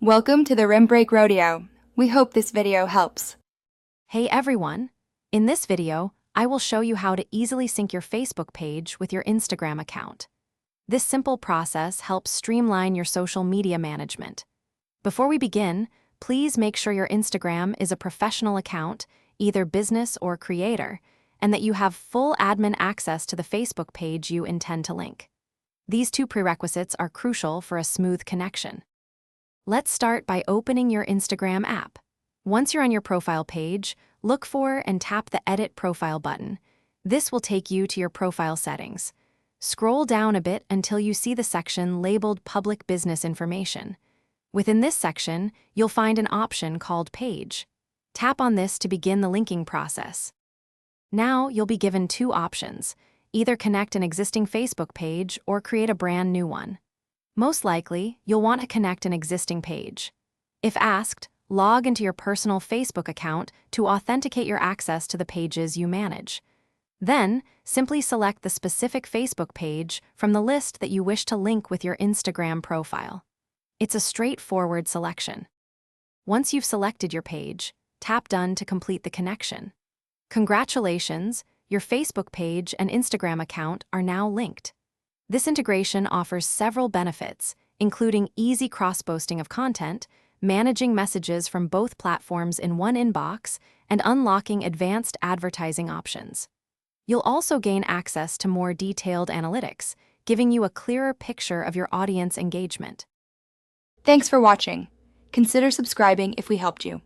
Welcome to the Rim Break Rodeo. We hope this video helps. Hey everyone! In this video, I will show you how to easily sync your Facebook page with your Instagram account. This simple process helps streamline your social media management. Before we begin, please make sure your Instagram is a professional account, either business or creator, and that you have full admin access to the Facebook page you intend to link. These two prerequisites are crucial for a smooth connection. Let's start by opening your Instagram app. Once you're on your profile page, look for and tap the Edit Profile button. This will take you to your profile settings. Scroll down a bit until you see the section labeled Public Business Information. Within this section, you'll find an option called Page. Tap on this to begin the linking process. Now you'll be given two options: either connect an existing Facebook page or create a brand new one. Most likely, you'll want to connect an existing page. If asked, log into your personal Facebook account to authenticate your access to the pages you manage. Then, simply select the specific Facebook page from the list that you wish to link with your Instagram profile. It's a straightforward selection. Once you've selected your page, tap Done to complete the connection. Congratulations, your Facebook page and Instagram account are now linked. This integration offers several benefits, including easy cross-posting of content, managing messages from both platforms in one inbox, and unlocking advanced advertising options. You'll also gain access to more detailed analytics, giving you a clearer picture of your audience engagement. Thanks for watching. Consider subscribing if we helped you.